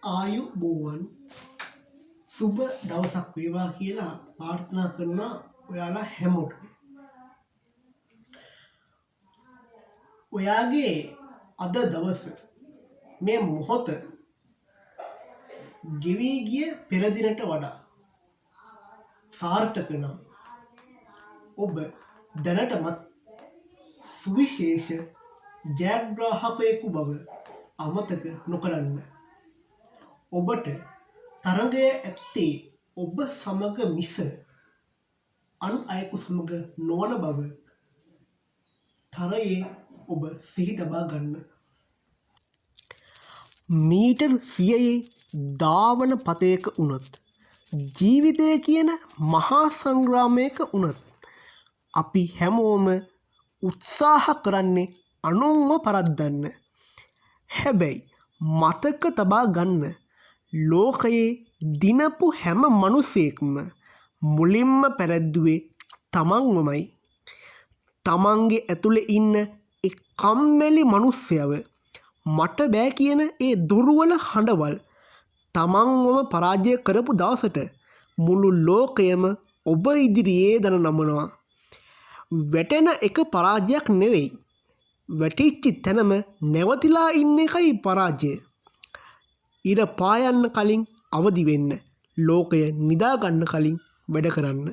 ආයුබෝවන් සුබ දවසක් වේවා කියලා ප්‍රාර්ථනා කරනවා ඔයාලා හැමෝටම. ඔයාගේ අද දවස මේ මොහොත ගෙවී ගිය පෙර දිනට වඩා සාර්ථක නම් ඔබ දැනටමත් සුවිශේෂ ජයග්‍රාහකයෙකු බව අමතක නොකරන්න. ඔබට තරගය ඇත්තේ ඔබ සමග මිස අන් අයෙකු සමග නොවන බව තරයේ ඔබ සිහි තබා ගන්න. මීටර් 100ේ ධාවන පතයක වුණොත් ජීවිතය කියන මහා සංග්‍රාමයක වුණොත් අපි හැමෝම උත්සාහ කරන්නේ අනුන්ව පරද්දන්න. හැබැයි මතක තබා ගන්න ලෝකයේ දිනපු හැම මිනිසෙක්ම මුලින්ම පැරද්දුවේ තමන්වමයි. තමන්ගේ ඇතුලේ ඉන්න ඒ කම්මැලි මිනිස්සයව මට බෑ කියන ඒ දුර්වල හඬවල් තමන්වම පරාජය කරපු දවසට මුළු ලෝකයම ඔබ ඉදිරියේ දන නමනවා. වැටෙන එක පරාජයක් නෙවෙයි. වැටිච්ච තැනම නැවතිලා ඉන්න එකයි පරාජය. ඉර පායන්න කලින් අවදි වෙන්න. ලෝකය නිදා ගන්න කලින් වැඩ කරන්න.